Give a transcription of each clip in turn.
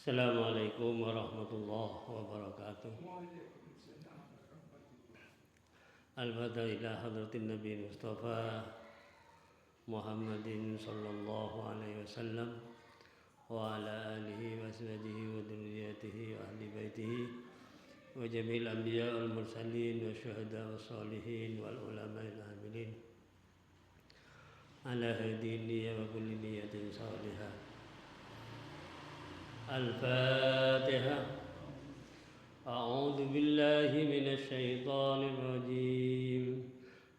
Assalamualaikum warahmatullahi wabarakatuh. Al-Fatihah ila hadratin Nabi Mustafa Muhammadin sallallahu alaihi wasallam wa ala alihi wa sahbihi wa dzurriyyatihi wa ahli baitihi wa jami'il anbiya wal mursalin wa syuhada wa salihin wal ulama'il amilin ala hadiniya wa kulli niyatin salihah. الفاتحة. أعوذ بالله من الشيطان الرجيم.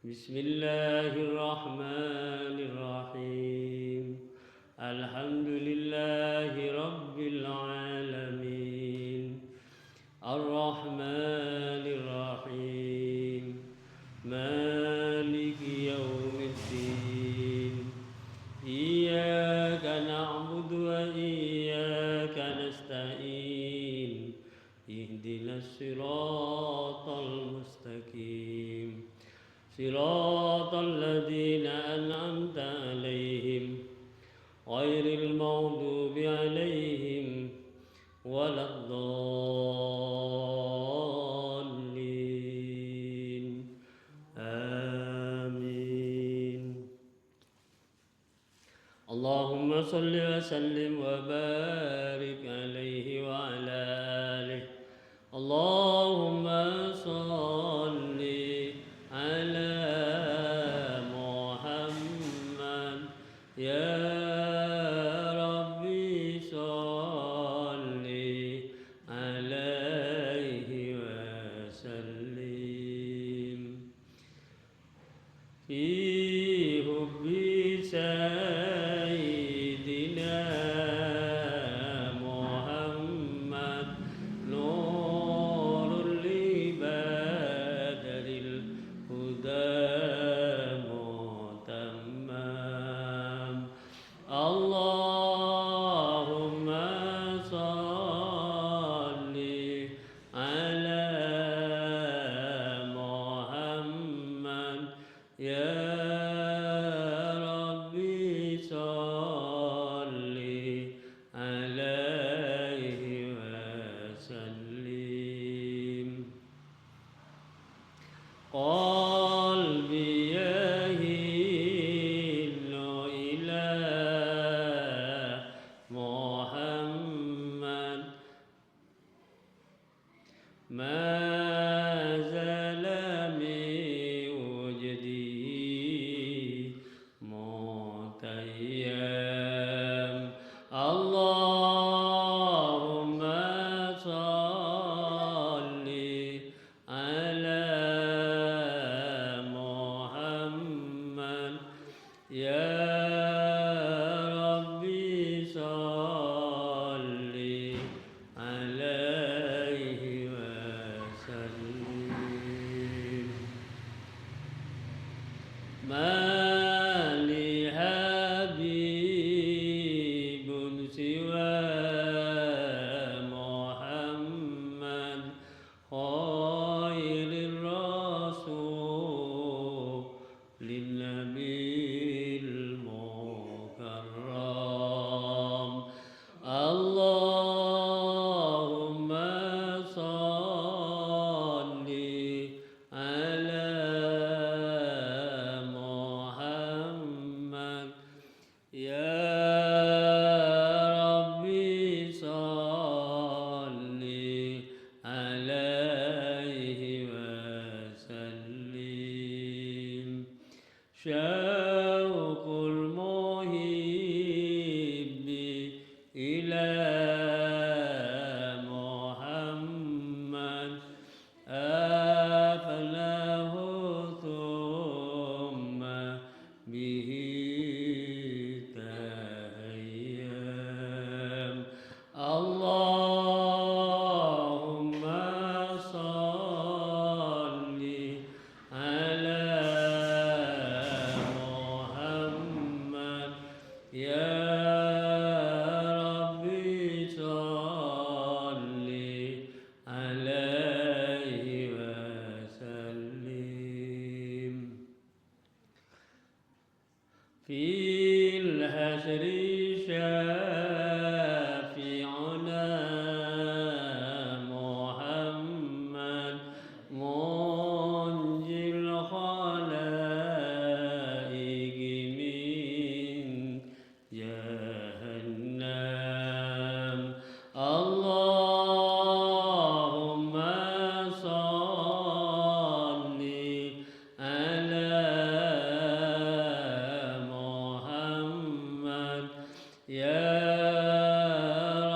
بسم الله الرحمن الرحيم. الحمد لله رب العالمين الرحمن الرحيم مالك يوم الدين إياك نعبد وإياك نستعين اهدنا الصراط المستقيم صراط الذين أنعمت عليهم غير المغضوب عليهم ولا الضالين آمين. اللهم صل وسلم وبارك عليه وعلى آله. اللهم صل على محمد يا ربي صل عليه وسلم في حب سيدنا محمد نور العباد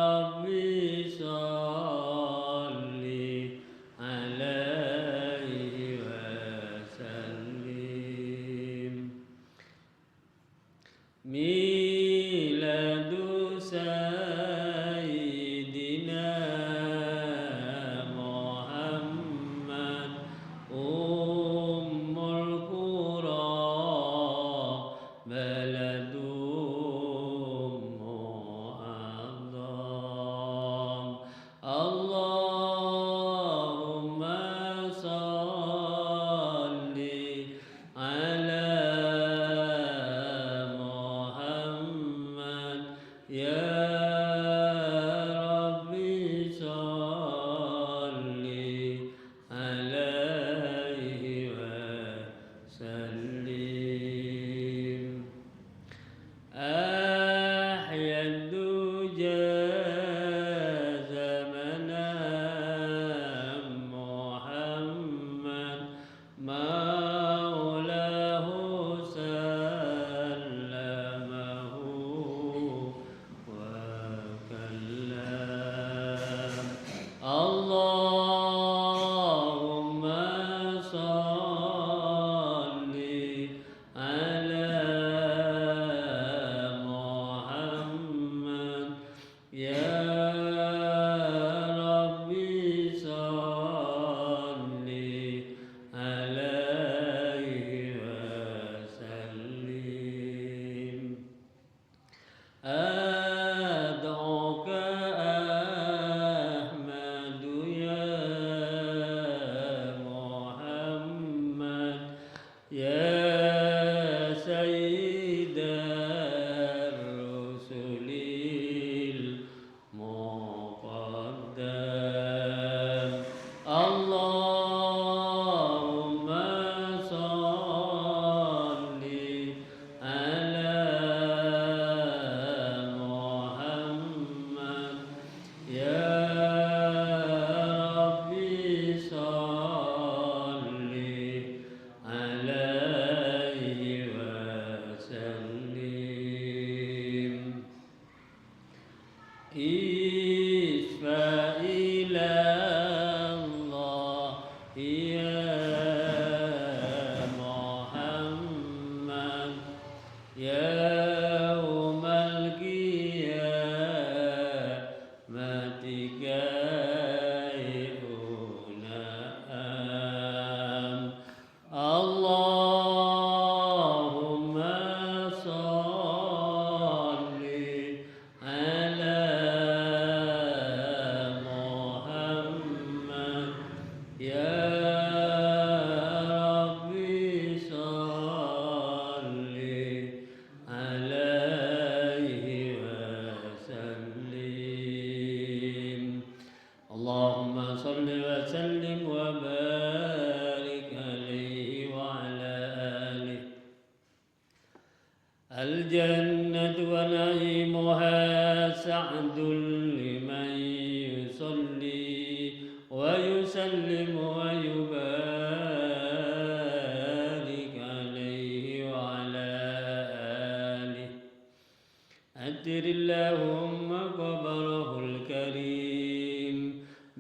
Rabbi salli alaihi wasallim. Miladu Sayyidina Muhammad Ummul Qura Baladum Mu'azzam. Allahumma salli ala Muhammad ya Rabbi salli alaihi wasallim. أحيا الدجى زمنا محمد مولاه سلمه وكلم. اللهم صل على محمد يا ربي صل عليه وسلم. أدعوك أحمد يا محمد يا سيد الرسل المقدم. اللهم صل على محمد يا ربي صل عليه وسلم. اشفع إلى الله يا محمد يوم القيامة كي أنام. اللهم صل على محمد يا ربي صل عليه وسلم. اللهم صل وسلم وبارك عليه وعلى آله. الجنة ونعيمها سعد لمن يصلي ويسلم ويبارك عليه وعلى آله. أتر اللهم قبره الكريم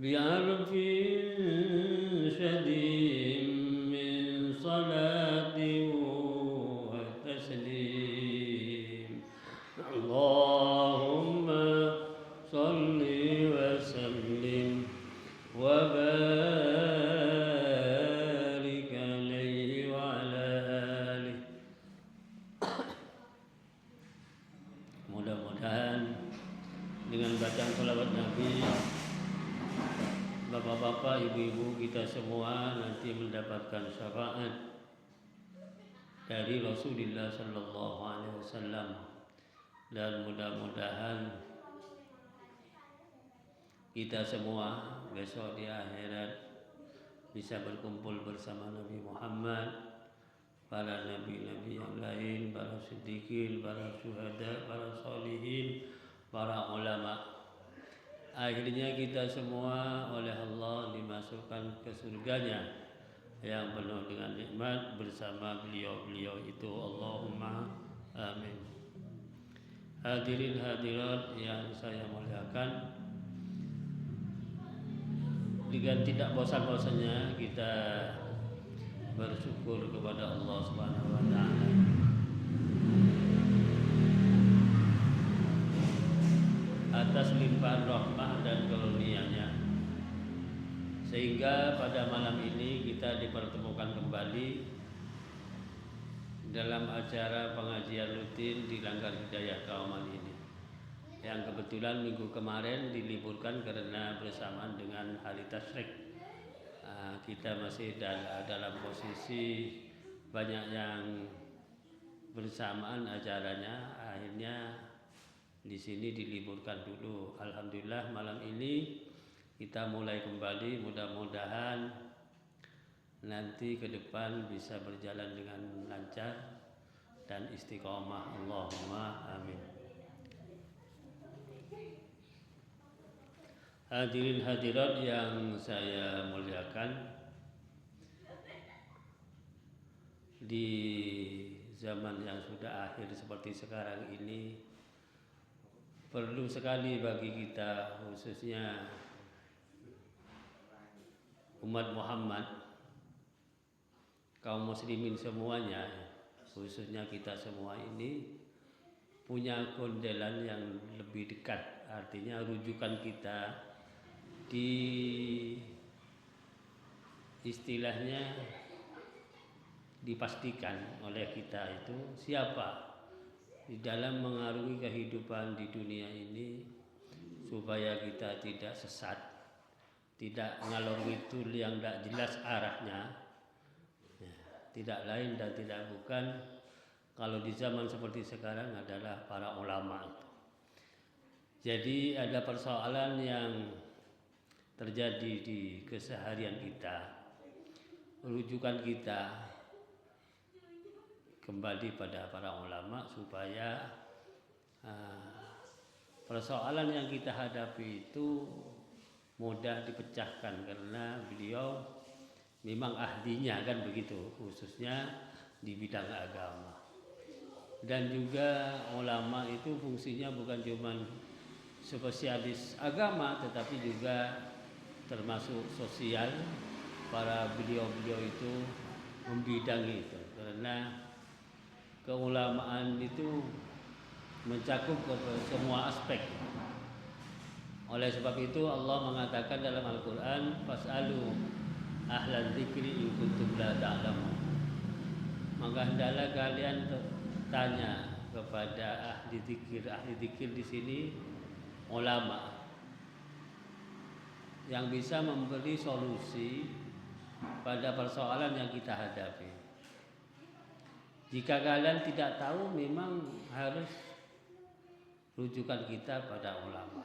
بعرف شديد من صلاة وتسليم. اللهم صل وسلم وبارك عليه وعلى آله. Mudah-mudahan dengan bacaan sholawat Nabi, bapak-bapak, ibu-ibu kita semua nanti mendapatkan syafaat dari Rasulullah Sallallahu Alaihi Wasallam, dan mudah-mudahan kita semua besok di akhirat bisa berkumpul bersama Nabi Muhammad, para nabi-nabi yang lain, para siddiqin, para syuhada, para sholihin, para ulama. Akhirnya kita semua oleh Allah dimasukkan ke surganya yang penuh dengan nikmat bersama beliau-beliau itu. Allahumma amin. Hadirin hadirat yang saya muliakan, dengan tidak bosan-bosannya kita bersyukur kepada Allah Subhanahu wa taala atas limpahan rahmah dan karunia-Nya, sehingga pada malam ini kita dipertemukan kembali dalam acara pengajian rutin di Langgar Hidayah Kauman ini, yang kebetulan minggu kemarin diliburkan karena bersamaan dengan hari tasyrik. Kita masih dalam posisi banyak yang bersamaan acaranya, akhirnya di sini diliburkan dulu. Alhamdulillah malam ini kita mulai kembali, mudah-mudahan nanti ke depan bisa berjalan dengan lancar dan istiqomah. Allahumma amin. Hadirin hadirat yang saya muliakan, di zaman yang sudah akhir seperti sekarang ini, perlu sekali bagi kita, khususnya umat Muhammad, kaum muslimin semuanya, khususnya kita semua ini, punya kondelan yang lebih dekat. Artinya rujukan kita di istilahnya dipastikan oleh kita itu siapa di dalam mengarungi kehidupan di dunia ini, supaya kita tidak sesat, tidak ngalor ngidul yang tidak jelas arahnya, tidak lain dan tidak bukan kalau di zaman seperti sekarang adalah para ulama. Jadi ada persoalan yang terjadi di keseharian kita, rujukan kita kembali pada para ulama supaya persoalan yang kita hadapi itu mudah dipecahkan, karena beliau memang ahlinya kan begitu, khususnya di bidang agama. Dan juga ulama itu fungsinya bukan cuma spesialis agama, tetapi juga termasuk sosial. Para beliau-beliau itu membidangi itu, karena keulamaan itu mencakup ke semua aspek. Oleh sebab itu Allah mengatakan dalam Al-Quran, fas'alu ahlan dzikri in kuntum la ta'lamun. Maka hendaklah kalian tanya kepada ahli dzikir. Ahli dzikir di sini ulama yang bisa memberi solusi pada persoalan yang kita hadapi. Jika kalian tidak tahu, memang harus rujukan kita pada ulama.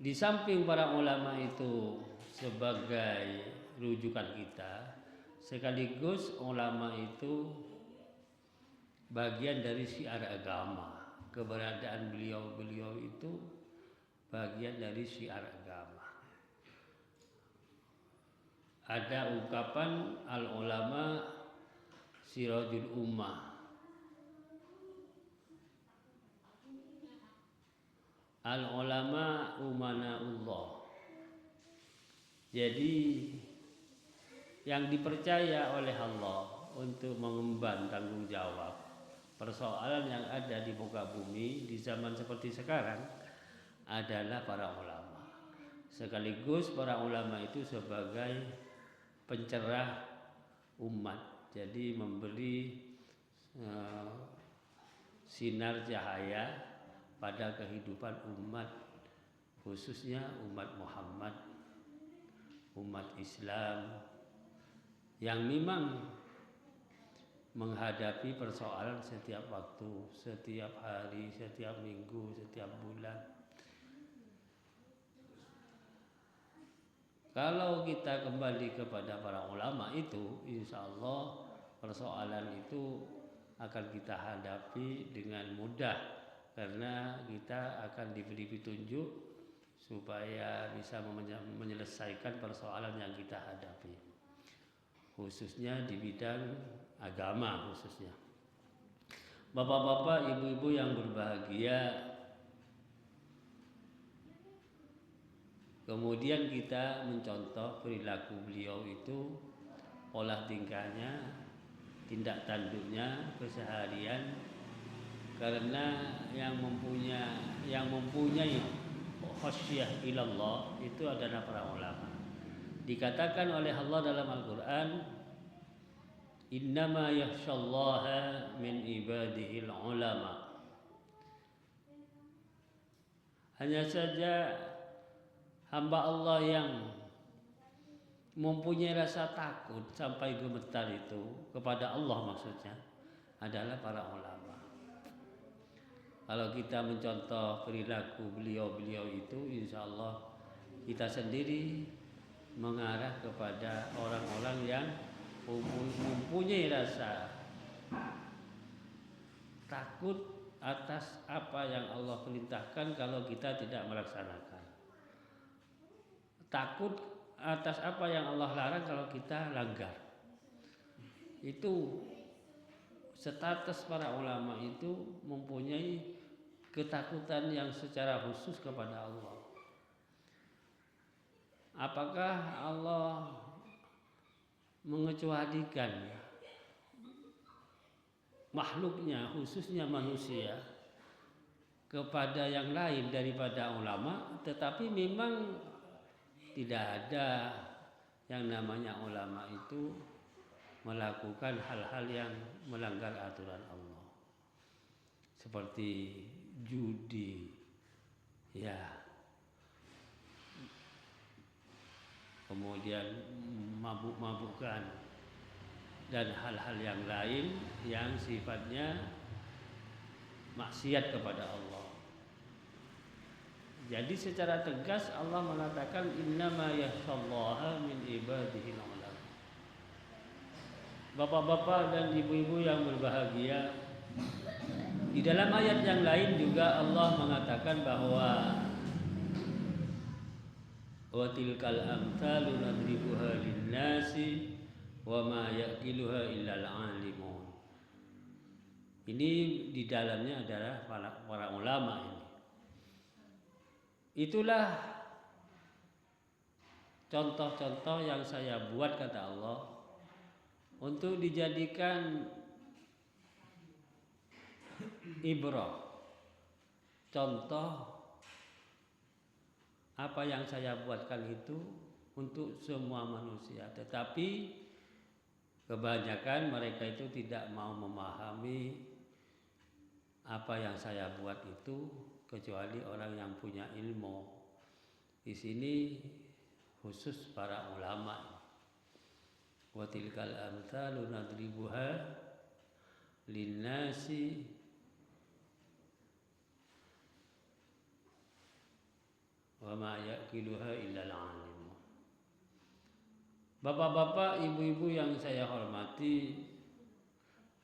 Di samping para ulama itu sebagai rujukan kita, sekaligus ulama itu bagian dari syiar agama. Keberadaan beliau-beliau itu bagian dari syiar agama. Ada ungkapan al-ulama sirajul ummah, al-ulama umanaullah. Jadi yang dipercaya oleh Allah untuk mengemban tanggung jawab persoalan yang ada di muka bumi di zaman seperti sekarang adalah para ulama. Sekaligus para ulama itu sebagai pencerah umat, jadi memberi sinar cahaya pada kehidupan umat, khususnya umat Muhammad, umat Islam yang memang menghadapi persoalan setiap waktu, setiap hari, setiap minggu, setiap bulan. Kalau kita kembali kepada para ulama itu, insya Allah persoalan itu akan kita hadapi dengan mudah, karena kita akan diberi petunjuk supaya bisa menyelesaikan persoalan yang kita hadapi, khususnya di bidang agama khususnya. Bapak-bapak, ibu-ibu yang berbahagia, kemudian kita mencontoh perilaku beliau itu, pola tingkahnya, tindak tanduknya, keseharian, karena yang mempunyai khasyah ilallah itu adalah para ulama. Dikatakan oleh Allah dalam Al-Quran, innama yakhsyallaha min ibadihil ulama. Hanya saja hamba Allah yang mempunyai rasa takut sampai gemetar itu kepada Allah maksudnya adalah para ulama. Kalau kita mencontoh perilaku beliau-beliau itu, insya Allah kita sendiri mengarah kepada orang-orang yang mempunyai rasa takut atas apa yang Allah perintahkan kalau kita tidak melaksanakan, takut atas apa yang Allah larang kalau kita langgar. Itu status para ulama itu mempunyai ketakutan yang secara khusus kepada Allah. Apakah Allah mengecualikan makhluknya, khususnya manusia, kepada yang lain daripada ulama? Tetapi memang tidak ada yang namanya ulama itu melakukan hal-hal yang melanggar aturan Allah, seperti judi, ya, kemudian mabuk-mabukan dan hal-hal yang lain yang sifatnya maksiat kepada Allah. Jadi secara tegas Allah mengatakan innama yakhsyallaha min ibadihil ulama. Bapak-bapak dan ibu-ibu yang berbahagia, di dalam ayat yang lain juga Allah mengatakan bahwa wa tilkal amthalu nadribuha lin-nasi wa ma yaqiluha illal alimun. Ini di dalamnya adalah para ulama ini. Itulah contoh-contoh yang saya buat, kata Allah, untuk dijadikan ibrah, contoh apa yang saya buatkan itu untuk semua manusia. Tetapi kebanyakan mereka itu tidak mau memahami apa yang saya buat itu, kecuali orang yang punya ilmu. Di sini khusus para ulama. Wa tilkal amthalu nadribuha linnasi wa ma yaqiluha illal alim. Bapak-bapak, ibu-ibu yang saya hormati,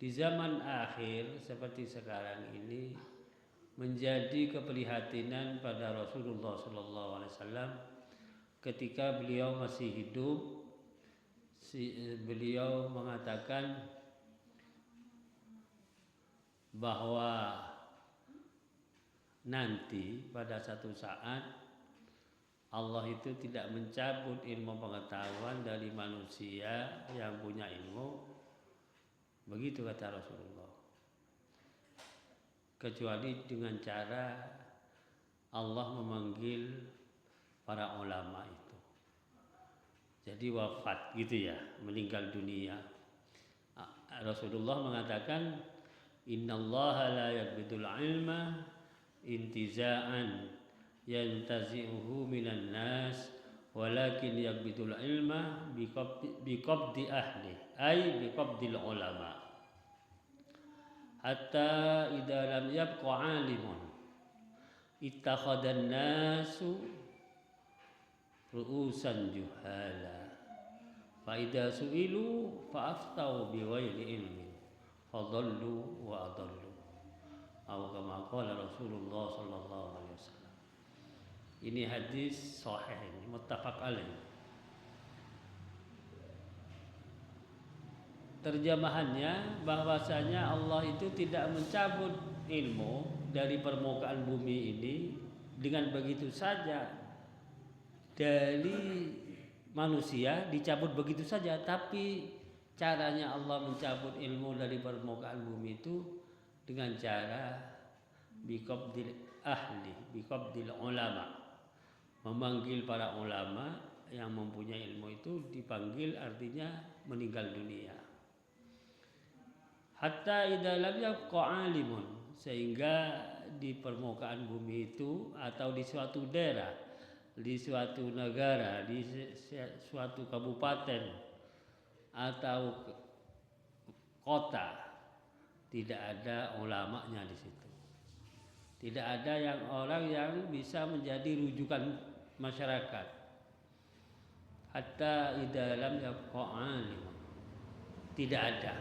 di zaman akhir seperti sekarang ini menjadi keprihatinan pada Rasulullah SAW ketika beliau masih hidup. Beliau mengatakan bahwa nanti pada satu saat Allah itu tidak mencabut ilmu pengetahuan dari manusia yang punya ilmu, begitu kata Rasulullah, kecuali dengan cara Allah memanggil para ulama itu. Jadi wafat gitu ya, meninggal dunia. Rasulullah mengatakan innallaha la yaqbidul ilma intiza'an yantazi'uhu minan nas walakin yaqbidul ilma biqabdi ahli ay biqabdil ulama hatta idza lam yabqa 'alimun ittakhadhan nasu ru'usan juhala fa idza su'ilu fa aftau bi ghairi ilmin fadallu wa adallu atau kama qala Rasulullah sallallahu alaihi wasallam. Ini hadis sahih, ini muttafaq alaih. terjemahannya bahwasanya Allah itu tidak mencabut ilmu dari permukaan bumi ini dengan begitu saja dari manusia dicabut begitu saja, tapi caranya Allah mencabut ilmu dari permukaan bumi itu dengan cara biqabdil ahli, biqabdil ulama, memanggil para ulama yang mempunyai ilmu itu dipanggil, artinya meninggal dunia. Hatta idza lam yabqa alimun, sehingga di permukaan bumi itu atau di suatu daerah, di suatu negara, di suatu kabupaten atau kota tidak ada ulamanya di situ. Tidak ada yang orang yang bisa menjadi rujukan masyarakat. Hatta idza lam yabqa alimun. Tidak ada.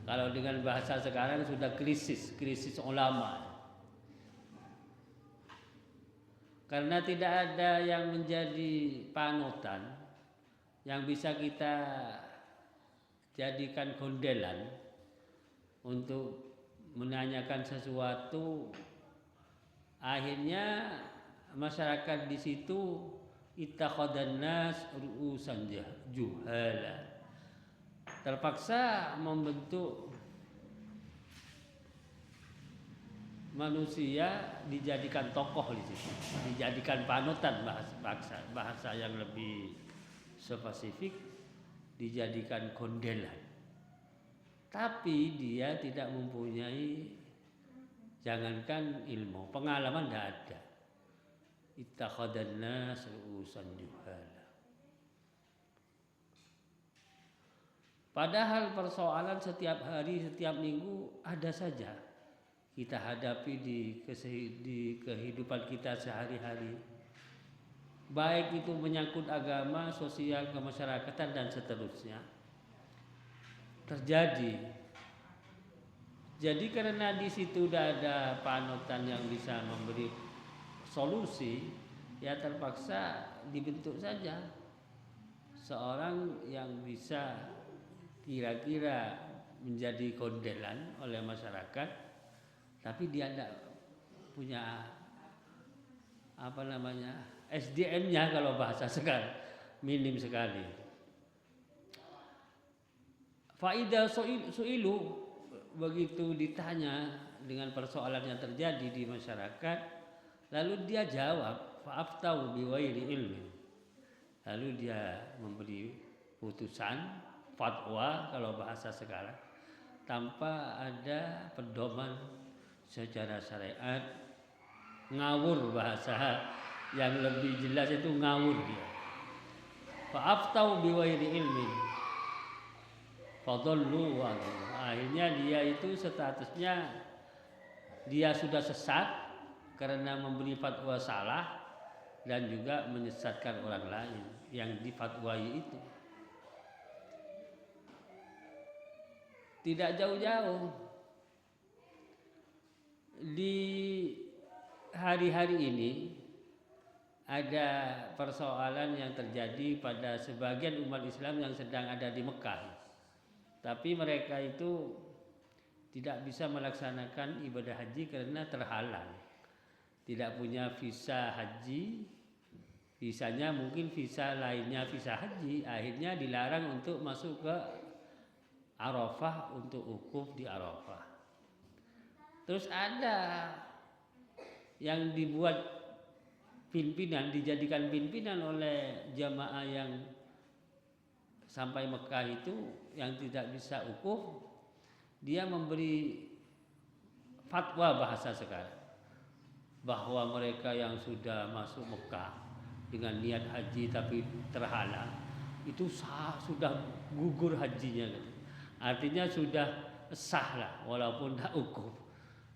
Kalau dengan bahasa sekarang sudah krisis ulama. Karena tidak ada yang menjadi panutan yang bisa kita jadikan gondelan untuk menanyakan sesuatu. Akhirnya masyarakat di situ ittakhadhan nas ru'usan juhala, terpaksa membentuk manusia dijadikan tokoh di situ, dijadikan panutan, bahasa yang lebih spesifik dijadikan gondelan. Tapi dia tidak mempunyai, jangankan ilmu, pengalaman tidak ada. Ittakhadhan nas ru'usan juhala. Padahal persoalan setiap hari, setiap minggu ada saja kita hadapi di kehidupan kita sehari-hari. Baik itu menyangkut agama, sosial, kemasyarakatan dan seterusnya. Terjadi. Jadi karena di situ sudah ada panutan yang bisa memberi solusi, ya terpaksa dibentuk saja seorang yang bisa kira-kira menjadi gondelan oleh masyarakat, tapi dia tidak punya SDM-nya kalau bahasa sekarang, minim sekali. Faidah su'ilu, begitu ditanya dengan persoalan yang terjadi di masyarakat, lalu dia jawab fa'aftau biwairi ilmi, lalu dia memberi putusan, fatwa kalau bahasa sekarang, tanpa ada pedoman secara syariat, ngawur, bahasa yang lebih jelas itu ngawur dia. Fa'aftau biwairi ilmi fadallu wa adallu. Akhirnya dia itu statusnya dia sudah sesat karena memberi fatwa salah dan juga menyesatkan orang lain yang difatwai itu. Tidak jauh-jauh di hari-hari ini ada persoalan yang terjadi pada sebagian umat Islam yang sedang ada di Mekah. Tapi mereka itu tidak bisa melaksanakan ibadah haji karena terhalang. Tidak punya visa haji, visanya mungkin visa lainnya visa haji, akhirnya dilarang untuk masuk ke Arafah untuk wukuf di Arafah. Terus ada yang dibuat pimpinan, dijadikan pimpinan oleh jamaah yang sampai Mekah itu yang tidak bisa wukuf, dia memberi fatwa bahasa sekarang bahwa mereka yang sudah masuk Mekah dengan niat haji tapi terhalang itu sudah gugur hajinya. Artinya sudah sah lah, walaupun tak wukuf,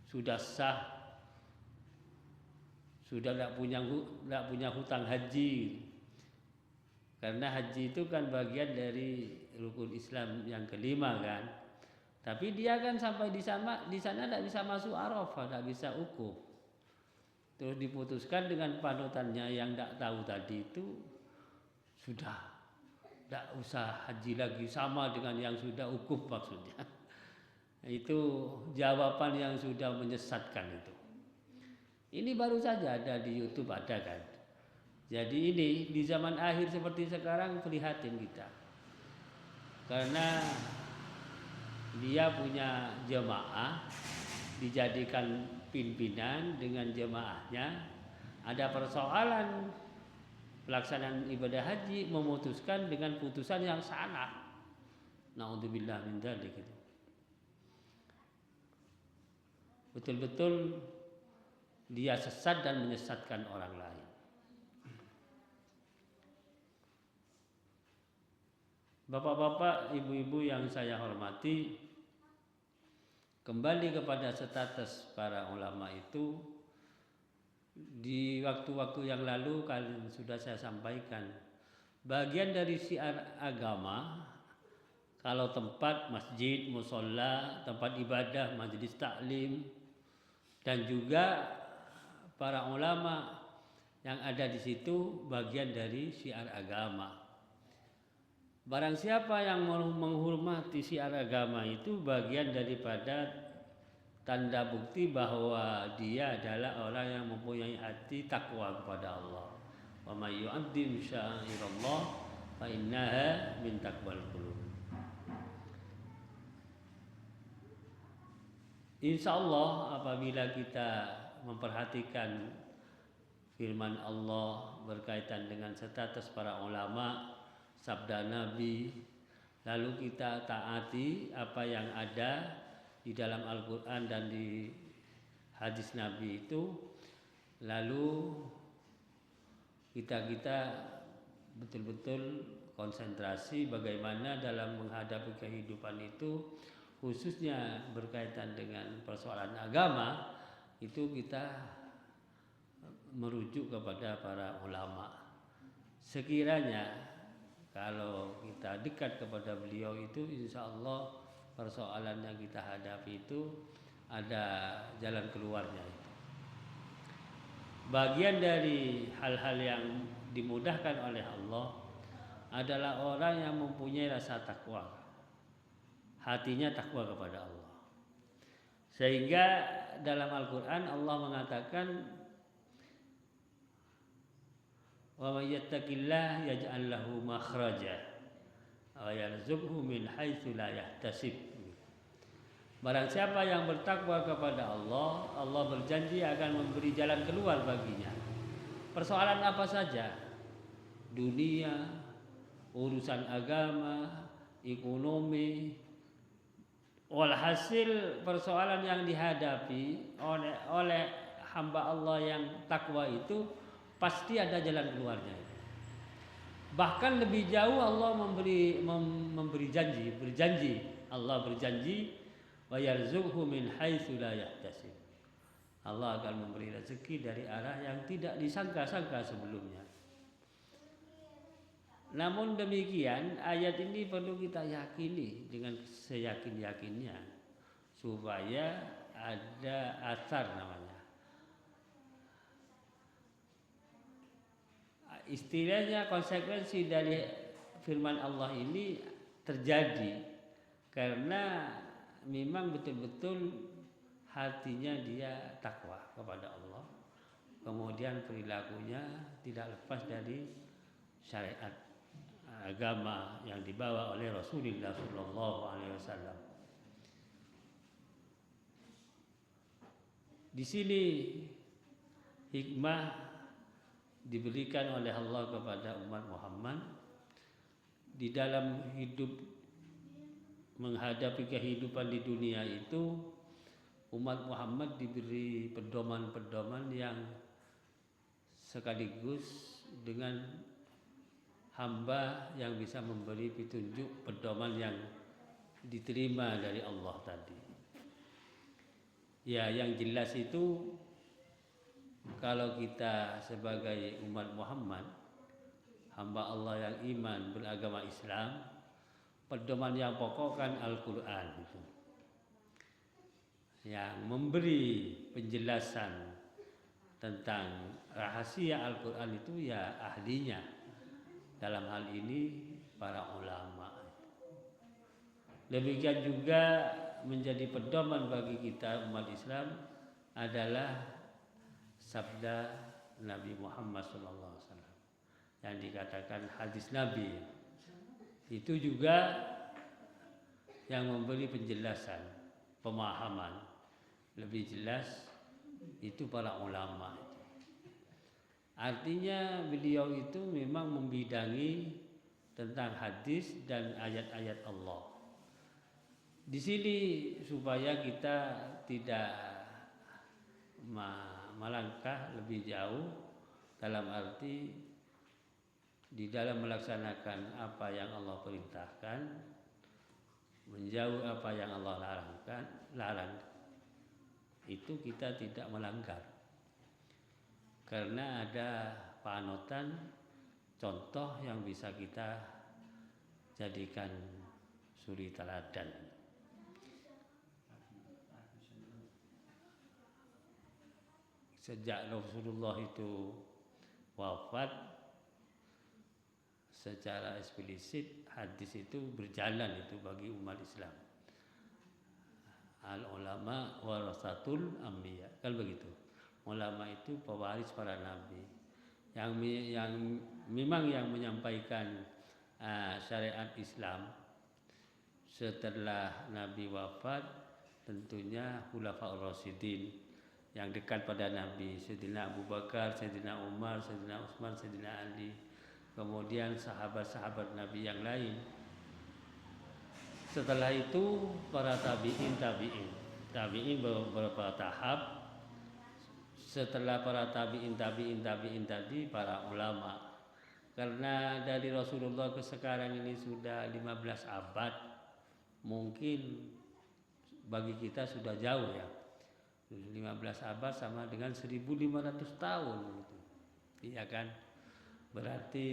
sudah sah, sudah tidak punya hutang haji. Karena haji itu kan bagian dari rukun Islam yang kelima kan. Tapi dia kan sampai di sana tidak bisa masuk Arafah, tidak bisa wukuf. Terus diputuskan dengan panutannya yang tidak tahu tadi itu sudah tidak usah haji lagi, sama dengan yang sudah ukuf maksudnya. Itu jawaban yang sudah menyesatkan itu. Ini baru saja ada di YouTube, ada kan. Jadi ini di zaman akhir seperti sekarang prihatin kita. Karena dia punya jemaah, dijadikan pimpinan dengan jemaahnya, ada persoalan pelaksanaan ibadah haji, memutuskan dengan putusan yang salah. Naudzubillah min dzalik gitu. Betul-betul dia sesat dan menyesatkan orang lain. Bapak-bapak, ibu-ibu yang saya hormati, kembali kepada status para ulama itu, di waktu-waktu yang lalu kalian sudah saya sampaikan, bagian dari syiar agama, kalau tempat masjid, musholla, tempat ibadah, majelis taklim, dan juga para ulama yang ada di situ bagian dari syiar agama. Barang siapa yang menghormati syiar agama itu bagian daripada tanda bukti bahwa dia adalah orang yang mempunyai hati takwa kepada Allah. Wa may yu'azzim sya'airallah fa innaha min taqwal qulub. Insyaallah apabila kita memperhatikan firman Allah berkaitan dengan status para ulama, sabda Nabi, lalu kita taati apa yang ada di dalam Al-Quran dan di hadis Nabi itu, lalu kita betul-betul konsentrasi bagaimana dalam menghadapi kehidupan itu, khususnya berkaitan dengan persoalan agama, itu kita merujuk kepada para ulama. Sekiranya kalau kita dekat kepada beliau itu, insya Allah persoalan yang kita hadapi itu ada jalan keluarnya itu. Bagian dari hal-hal yang dimudahkan oleh Allah adalah orang yang mempunyai rasa takwa, hatinya takwa kepada Allah. Sehingga dalam Al-Quran Allah mengatakan, wa may yattaqillah yaj'al lahu makhraja wa yarzuqhu min haitsu la yahtasib. Barang siapa yang bertakwa kepada Allah, Allah berjanji akan memberi jalan keluar baginya. Persoalan apa saja, dunia, urusan agama, ekonomi, walhasil persoalan yang dihadapi oleh hamba Allah yang takwa itu pasti ada jalan keluarnya. Bahkan lebih jauh Allah berjanji, Allah berjanji wa yarzuqhu min haitsu la yahtasib. Allah akan memberi rezeki dari arah yang tidak disangka-sangka sebelumnya. Namun demikian, ayat ini perlu kita yakini dengan seyakin-yakinnya supaya ada asar namanya. Istilahnya konsekuensi dari firman Allah ini terjadi karena memang betul-betul hatinya dia takwa kepada Allah, kemudian perilakunya tidak lepas dari syariat agama yang dibawa oleh Rasulullah SAW. Di sini hikmah diberikan oleh Allah kepada umat Muhammad di dalam hidup menghadapi kehidupan di dunia itu. Umat Muhammad diberi pedoman-pedoman yang sekaligus dengan hamba yang bisa memberi petunjuk pedoman yang diterima dari Allah tadi. Ya, yang jelas itu kalau kita sebagai umat Muhammad, hamba Allah yang iman beragama Islam, pedoman yang pokok kan Al-Quran itu, yang memberi penjelasan tentang rahasia Al-Quran itu ya ahlinya. Dalam hal ini para ulama. Demikian juga menjadi pedoman bagi kita umat Islam adalah sabda Nabi Muhammad SAW yang dikatakan hadis Nabi. Itu juga yang memberi penjelasan, pemahaman lebih jelas itu para ulama. Artinya beliau itu memang membidangi tentang hadis dan ayat-ayat Allah. Di sini supaya kita tidak melangkah lebih jauh dalam arti di dalam melaksanakan apa yang Allah perintahkan, menjauh apa yang Allah larang, itu kita tidak melanggar. Karena ada panutan, contoh yang bisa kita jadikan suri teladan. Sejak Rasulullah itu wafat, secara eksplisit hadis itu berjalan itu bagi umat Islam. Al ulama warasatul anbiya, kan begitu. Ulama itu pewaris para nabi. Yang memang yang menyampaikan syariat Islam setelah Nabi wafat tentunya Khulafaur Rasyidin yang dekat pada Nabi, Sayyidina Abu Bakar, Sayyidina Umar, Sayyidina Utsman, Sayyidina Ali, kemudian sahabat-sahabat Nabi yang lain. Setelah itu para tabi'in beberapa tahap. Setelah para tabi'in tadi para ulama. Karena dari Rasulullah ke sekarang ini sudah 15 abad, mungkin bagi kita sudah jauh ya. 15 abad sama dengan 1500 tahun gitu. Iya kan? Berarti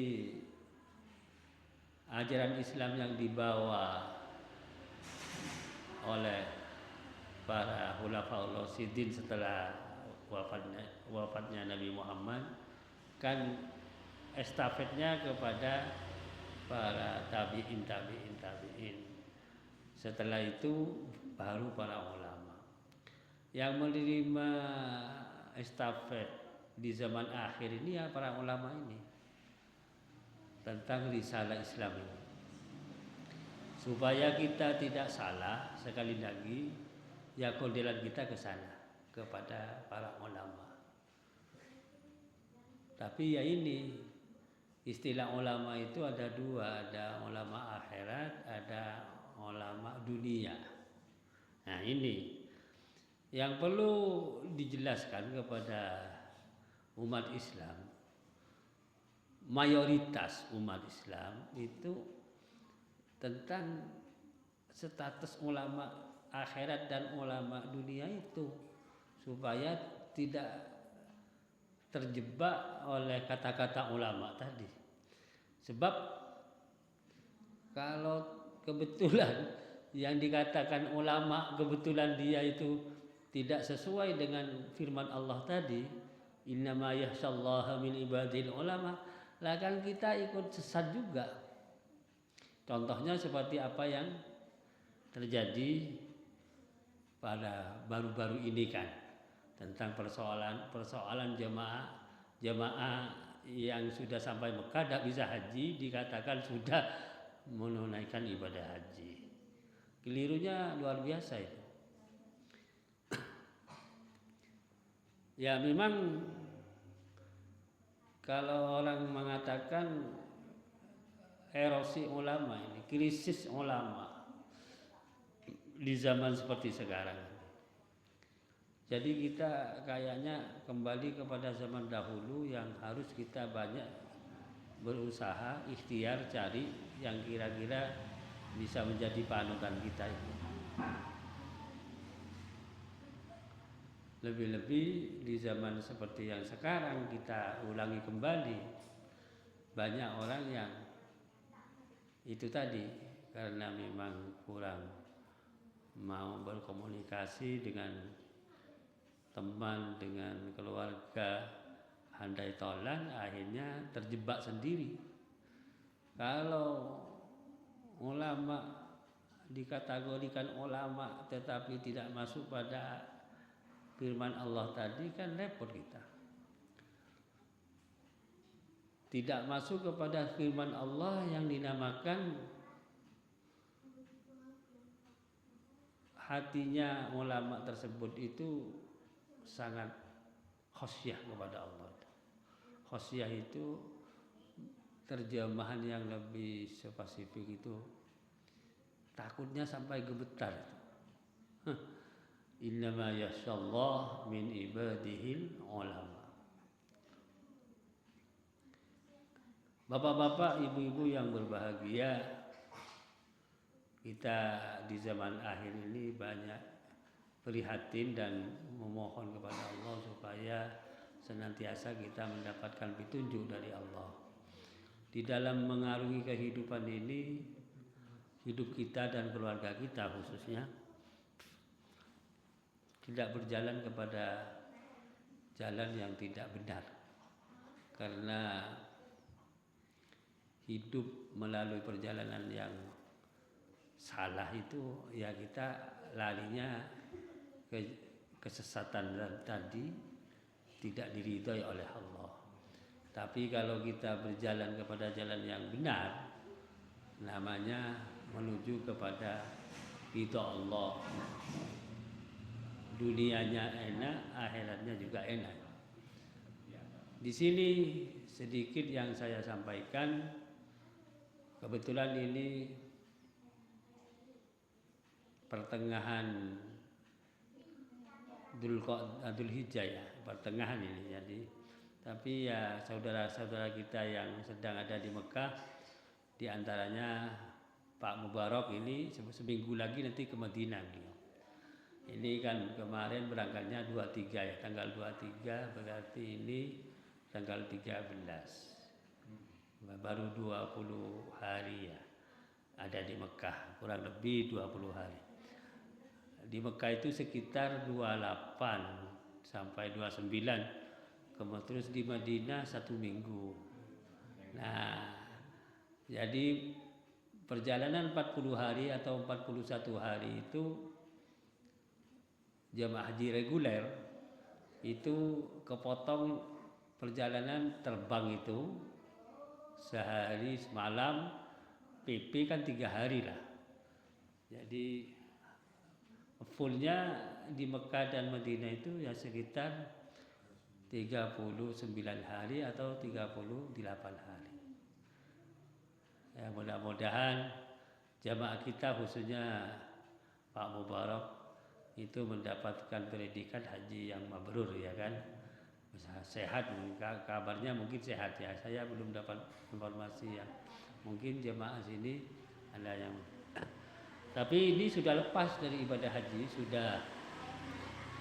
ajaran Islam yang dibawa oleh para Khulafaur Rasyidin setelah wafatnya Nabi Muhammad kan estafetnya kepada para tabi'in. Setelah itu baru para ulama. Yang menerima estafet di zaman akhir ini ya para ulama ini tentang risalah Islam ini. Supaya kita tidak salah, sekali lagi ya kondelan kita ke sana kepada para ulama. Tapi ya ini istilah ulama itu ada dua, ada ulama akhirat, ada ulama dunia. Nah ini yang perlu dijelaskan kepada umat Islam, mayoritas umat Islam itu tentang status ulama akhirat dan ulama dunia itu, supaya tidak terjebak oleh kata-kata ulama tadi. Sebab kalau kebetulan yang dikatakan ulama kebetulan dia itu tidak sesuai dengan firman Allah tadi, innama yakhsyallaha min ibadil ulama, lah kan kita ikut sesat juga. Contohnya seperti apa yang terjadi pada baru-baru ini kan, tentang persoalan jemaah yang sudah sampai Mekah tidak bisa haji, dikatakan sudah menunaikan ibadah haji. Kelirunya luar biasa itu. Ya memang kalau orang mengatakan erosi ulama ini, krisis ulama di zaman seperti sekarang. Jadi kita kayaknya kembali kepada zaman dahulu yang harus kita banyak berusaha, ikhtiar cari yang kira-kira bisa menjadi panutan kita itu. Lebih-lebih di zaman seperti yang sekarang kita ulangi kembali, banyak orang yang itu tadi karena memang kurang mau berkomunikasi dengan teman, dengan keluarga, handai tolan, akhirnya terjebak sendiri. Kalau ulama dikategorikan ulama tetapi tidak masuk pada firman Allah tadi, kan repot kita. Tidak masuk kepada firman Allah yang dinamakan hatinya ulama tersebut itu sangat khosyah kepada Allah. Khosyah itu terjemahan yang lebih spesifik itu takutnya sampai gemetar. Innama yasyallah min ibadihil ulama. Bapak-bapak, ibu-ibu yang berbahagia, kita di zaman akhir ini banyak prihatin dan memohon kepada Allah supaya senantiasa kita mendapatkan petunjuk dari Allah. Di dalam mengarungi kehidupan ini, hidup kita dan keluarga kita khususnya, tidak berjalan kepada jalan yang tidak benar. Karena hidup melalui perjalanan yang salah itu ya kita larinya ke kesesatan tadi, tidak diridhoi oleh Allah. Tapi kalau kita berjalan kepada jalan yang benar, namanya menuju kepada ridha Allah. Dunianya enak, akhiratnya juga enak. Di sini sedikit yang saya sampaikan. Kebetulan ini pertengahan Dzulhijjah ya, pertengahan ini. Jadi, tapi ya saudara-saudara kita yang sedang ada di Mekah, di antaranya Pak Mubarak ini seminggu lagi nanti ke Madinah beliau. Ini kan kemarin berangkatnya 23 ya, tanggal 23 berarti ini tanggal 13. Baru 20 hari ya ada di Mekah, kurang lebih 20 hari. Di Mekah itu sekitar 28 sampai 29. Kemudian terus di Madinah 1 minggu. Nah, jadi perjalanan 40 hari atau 41 hari itu jemaah haji reguler itu kepotong perjalanan terbang itu sehari semalam, PP kan 3 hari lah. Jadi fullnya di Mekah dan Madinah itu ya sekitar 39 hari atau 38 hari. Ya, mudah-mudahan jamaah kita khususnya Pak Mubarak itu mendapatkan pendidikan haji yang mabrur ya kan. Sehat, kabarnya mungkin sehat ya. Saya belum dapat informasi ya. Mungkin jemaah sini ada yang. Tapi ini sudah lepas dari ibadah haji, sudah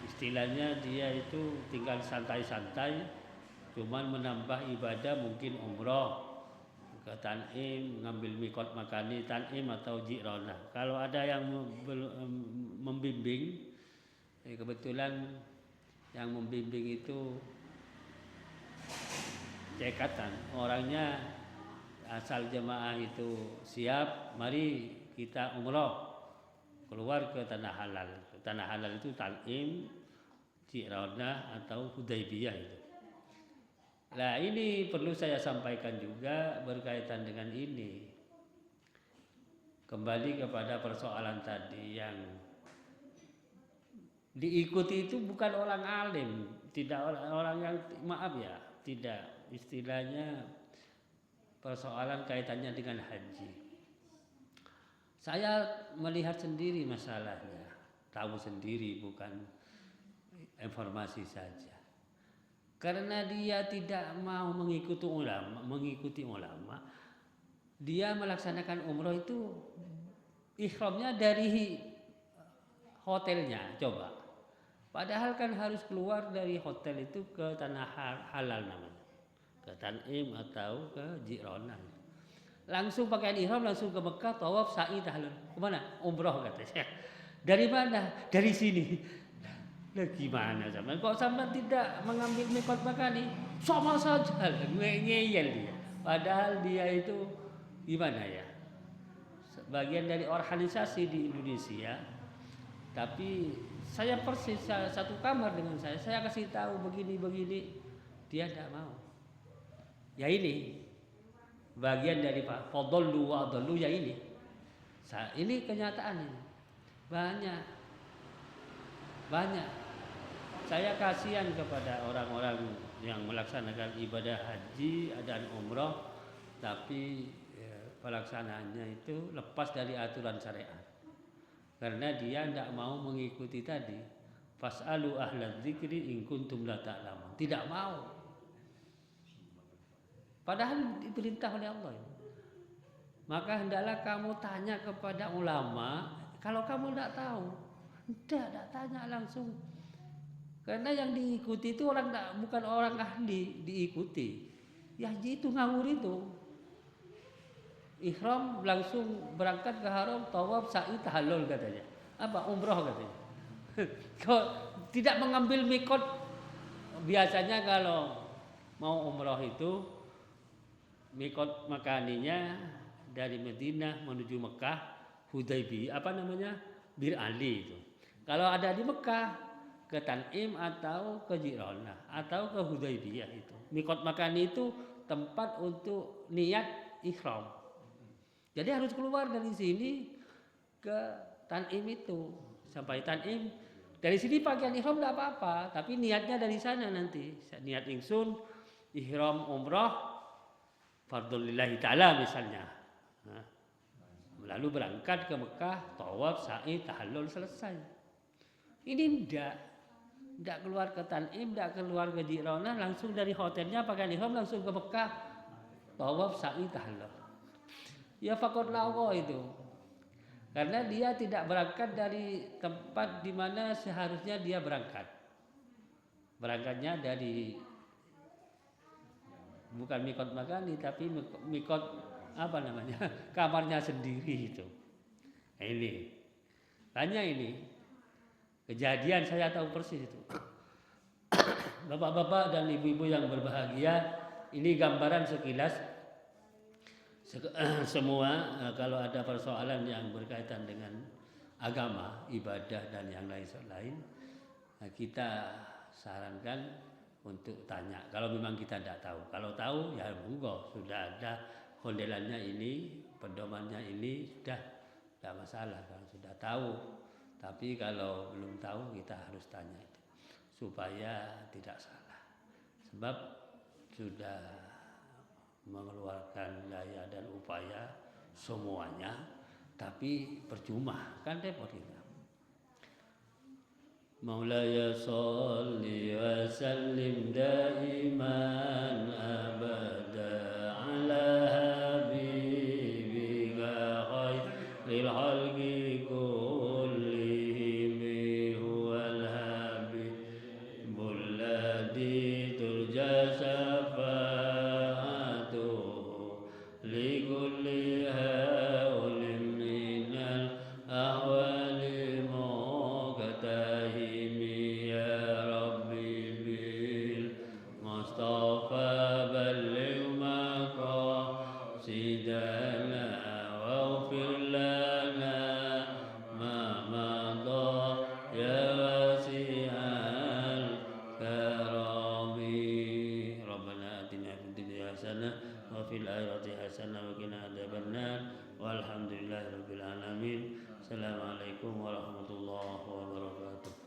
istilahnya dia itu tinggal santai-santai, cuman menambah ibadah mungkin umroh ke Tan'im, ngambil mikot makani Tan'im atau Ji'ronah. Kalau ada yang membimbing, kebetulan yang membimbing itu cekatan, orangnya asal jemaah itu siap, mari kita umroh keluar ke tanah halal. Tanah halal itu Tan'im, Ji'ronah atau Hudaybiyah itu. Nah ini perlu saya sampaikan juga berkaitan dengan ini. Kembali kepada persoalan tadi, yang diikuti itu bukan orang alim, tidak orang yang maaf ya, tidak, istilahnya persoalan kaitannya dengan haji. Saya melihat sendiri masalahnya, tahu sendiri, bukan informasi saja. Karena dia tidak mau mengikuti ulama, dia melaksanakan umroh itu ihramnya dari hotelnya, coba. Padahal kan harus keluar dari hotel itu ke tanah halal namanya, ke Tan'im atau ke Ji'ronah. Langsung pakai ihram, langsung ke Mekah, tawaf, sa'i, tahlul. Kemana? Umroh katanya. Dari mana? Dari sini. Nah, gimana sama? Kok sama tidak mengambil mikot makani? Sama saja, ngeyel dia. Padahal dia itu gimana ya? bagian dari organisasi di Indonesia, tapi saya persis satu kamar dengan saya kasih tahu begini, dia tidak mau. Ya ini bagian dari Pak Fadlu wa adallu, ya ini. Ini kenyataan ini. Banyak. Saya kasihan kepada orang-orang yang melaksanakan ibadah haji dan umroh, tapi pelaksanaannya itu lepas dari aturan syariat. Karena dia tidak mau mengikuti tadi. Fas'alu ahlaz dzikri in kuntum la ta'lamun. Tidak mau. Padahal diperintah oleh Allah. Maka hendaklah kamu tanya kepada ulama. Kalau kamu tidak tahu, tidak tanya langsung. Karena yang diikuti itu bukan orang ahli diikuti. Ya itu ngawur itu. Ihram langsung berangkat ke haram, tawaf, sa'i, tahallul katanya. Apa? Umroh katanya. Kok tidak mengambil mikot? Biasanya kalau mau umroh itu mikot makaninya dari Madinah menuju Mekah, Hudaybiyah, Bir Ali itu. Kalau ada di Mekah ke Tan'im atau ke Ji'rana atau ke Hudaybiyah itu. Mikot makani itu tempat untuk niat ihram. Jadi harus keluar dari sini ke Tan'im itu. Sampai Tan'im, dari sini pakaian ihram tidak apa-apa, tapi niatnya dari sana nanti. Niat ingsun ihram umrah fardhu lillahi ta'ala misalnya. Nah, lalu berangkat ke Mekah, tawaf, sa'i, tahallul, selesai. Ini tidak keluar ke Tan'im, tidak keluar ke Ji'rana, langsung dari hotelnya pakaian ihram langsung ke Mekah, tawaf, sa'i, tahallul. Ya fakot lawa itu. Karena dia tidak berangkat dari tempat di mana seharusnya dia berangkat. Berangkatnya dari bukan mikot makani, tapi mikot kamarnya sendiri itu. Ini hanya ini kejadian, saya tahu persis itu. Bapak-bapak dan ibu-ibu yang berbahagia, ini gambaran sekilas. Semua kalau ada persoalan yang berkaitan dengan agama, ibadah dan yang lain, kita sarankan untuk tanya. Kalau memang kita tidak tahu, kalau tahu ya monggo, sudah ada kondelannya ini, pedomannya ini, sudah tidak masalah kalau sudah tahu. Tapi kalau belum tahu kita harus tanya itu supaya tidak salah. Sebab sudah mengeluarkan daya dan upaya semuanya, tapi percuma, kan repot kita. Maulaya sholli wa sallim daiman abada ala habibika khairil khalqi kullihim huwal habibul ladzi turja Assalamualaikum warahmatullahi wabarakatuh.